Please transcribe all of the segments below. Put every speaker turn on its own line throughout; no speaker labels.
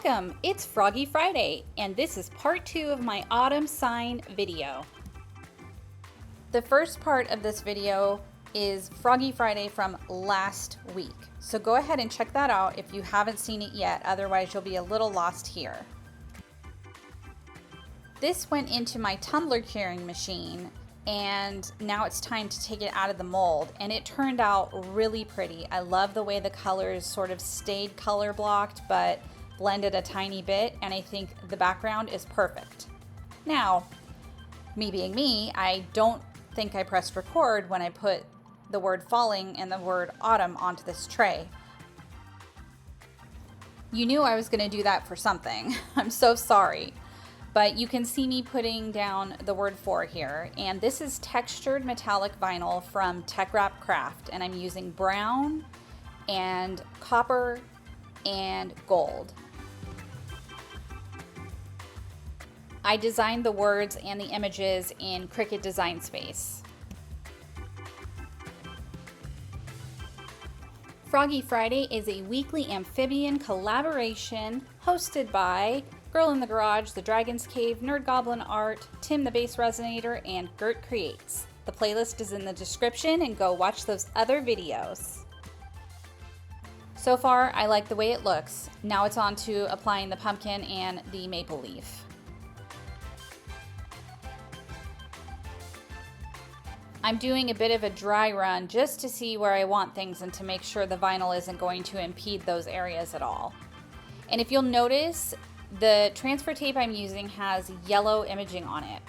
Welcome! It's Froggy Friday, and this is part 2 of my autumn sign video. The first part of this video is Froggy Friday from last week, so go ahead and check that out if you haven't seen it yet, otherwise you'll be a little lost here. This went into my tumbler curing machine, and now it's time to take it out of the mold, and it turned out really pretty. I love the way the colors sort of stayed color blocked but blended a tiny bit, and I think the background is perfect. Now, me being me, I don't think I pressed record when I put the word falling and the word autumn onto this tray. You knew I was going to do that for something. I'm so sorry. But you can see me putting down the word for here, and this is textured metallic vinyl from Teckwrap Craft, and I'm using brown and copper and gold. I designed the words and the images in Cricut Design Space. Froggy Friday is a weekly amphibian collaboration hosted by Girl in the Garage, The Dragon's Cave, Nerd Goblin Art, Tim the Bass Resonator, and Gert Creates. The playlist is in the description, and go watch those other videos. So far, I like the way it looks. Now it's on to applying the pumpkin and the maple leaf. I'm doing a bit of a dry run just to see where I want things and to make sure the vinyl isn't going to impede those areas at all. And if you'll notice, the transfer tape I'm using has yellow imaging on it.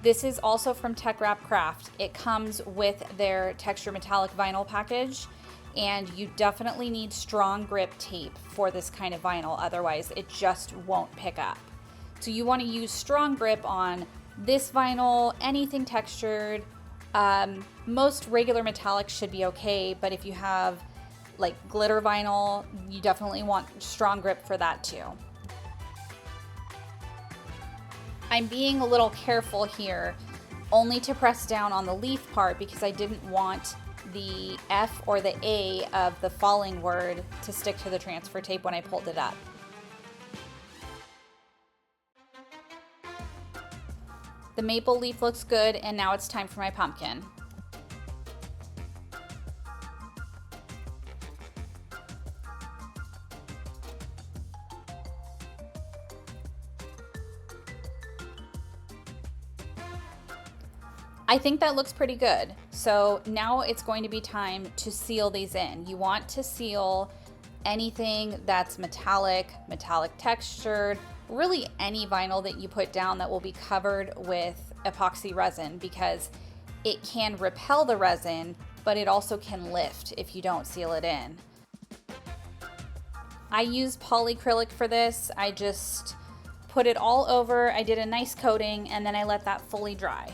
This is also from Teckwrap Craft. It comes with their texture metallic vinyl package, and you definitely need strong grip tape for this kind of vinyl, otherwise it just won't pick up. So you want to use strong grip on this vinyl, anything textured. Most regular metallics should be okay, but if you have like glitter vinyl, you definitely want strong grip for that too. I'm being a little careful here, only to press down on the leaf part because I didn't want the F or the A of the falling word to stick to the transfer tape when I pulled it up. The maple leaf looks good, and now it's time for my pumpkin. I think that looks pretty good. So now it's going to be time to seal these in. You want to seal anything that's metallic textured, really any vinyl that you put down that will be covered with epoxy resin, because it can repel the resin, but it also can lift if you don't seal it in. I use polyacrylic for this. I just put it all over, I did a nice coating, and then I let that fully dry.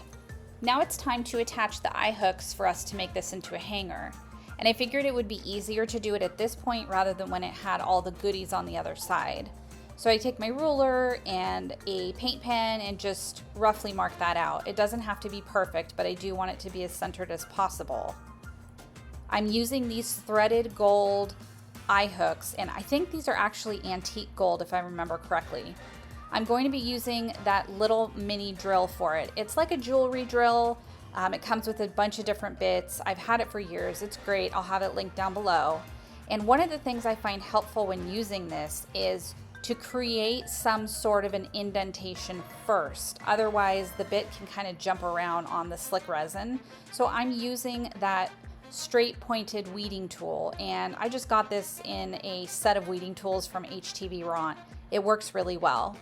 Now it's time to attach the eye hooks for us to make this into a hanger. And I figured it would be easier to do it at this point rather than when it had all the goodies on the other side. So I take my ruler and a paint pen and just roughly mark that out. It doesn't have to be perfect, but I do want it to be as centered as possible. I'm using these threaded gold eye hooks, and I think these are actually antique gold if I remember correctly. I'm going to be using that little mini drill for it. It's like a jewelry drill. It comes with a bunch of different bits. I've had it for years. It's great. I'll have it linked down below. And one of the things I find helpful when using this is to create some sort of an indentation first. Otherwise, the bit can kind of jump around on the slick resin. So I'm using that straight pointed weeding tool, and I just got this in a set of weeding tools from HTV Ront. It works really well.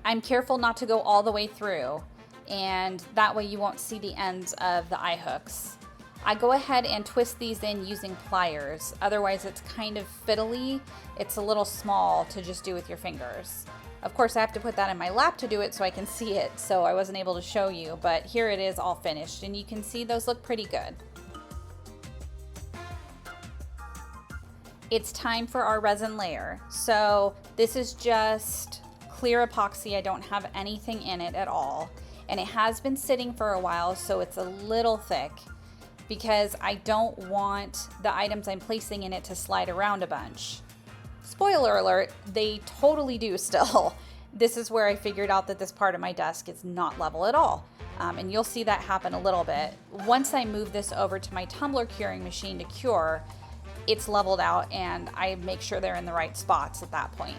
I'm careful not to go all the way through, and that way you won't see the ends of the eye hooks. I go ahead and twist these in using pliers, otherwise it's kind of fiddly. It's a little small to just do with your fingers. Of course I have to put that in my lap to do it so I can see it, so I wasn't able to show you, but here it is all finished, and you can see those look pretty good. It's time for our resin layer. So this is just clear epoxy. I don't have anything in it at all, and it has been sitting for a while, so it's a little thick. because I don't want the items I'm placing in it to slide around a bunch. Spoiler alert, they totally do still. This is where I figured out that this part of my desk is not level at all. And you'll see that happen a little bit. Once I move this over to my tumbler curing machine to cure, it's leveled out and I make sure they're in the right spots at that point.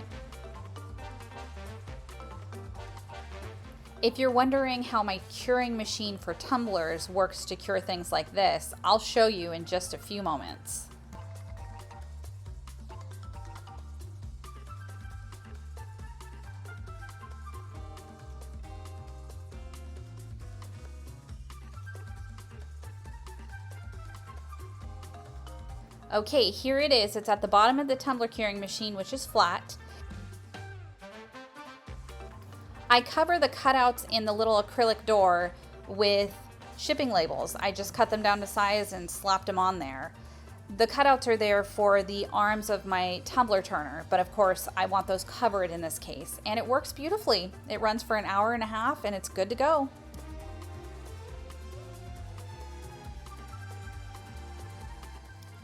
If you're wondering how my curing machine for tumblers works to cure things like this, I'll show you in just a few moments. Okay, here it is. It's at the bottom of the tumbler curing machine, which is flat. I cover the cutouts in the little acrylic door with shipping labels. I just cut them down to size and slapped them on there. The cutouts are there for the arms of my tumbler turner, but of course I want those covered in this case. And it works beautifully. It runs for an hour and a half and it's good to go.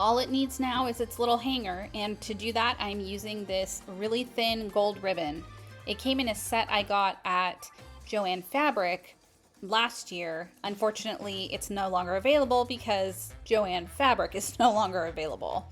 All it needs now is its little hanger, and to do that I'm using this really thin gold ribbon. It came in a set I got at Joann Fabric last year. Unfortunately, it's no longer available because Joann Fabric is no longer available.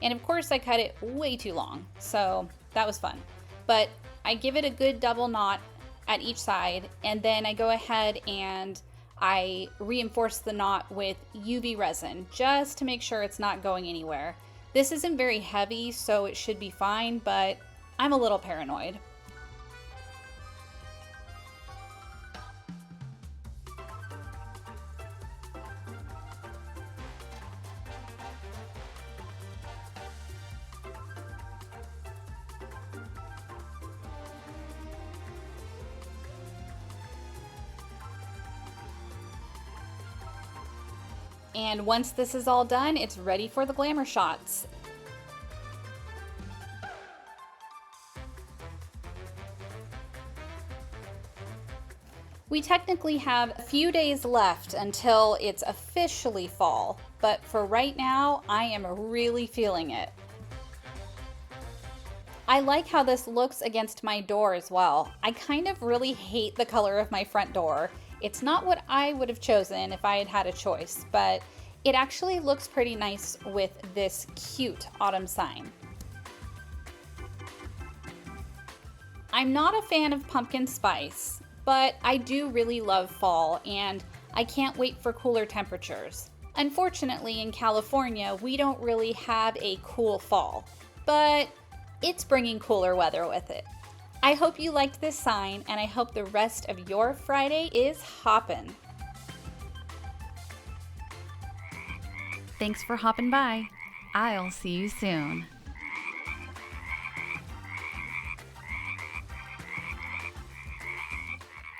And of course I cut it way too long, so that was fun. But I give it a good double knot at each side, and then I go ahead and I reinforce the knot with UV resin just to make sure it's not going anywhere. This isn't very heavy, so it should be fine, but I'm a little paranoid. And once this is all done, it's ready for the glamour shots. We technically have a few days left until it's officially fall, but for right now, I am really feeling it. I like how this looks against my door as well. I kind of really hate the color of my front door. It's not what I would have chosen if I had had a choice, but it actually looks pretty nice with this cute autumn sign. I'm not a fan of pumpkin spice, but I do really love fall and I can't wait for cooler temperatures. Unfortunately, in California, we don't really have a cool fall, but it's bringing cooler weather with it. I hope you liked this sign, and I hope the rest of your Friday is hoppin'. Thanks for hopping by. I'll see you soon.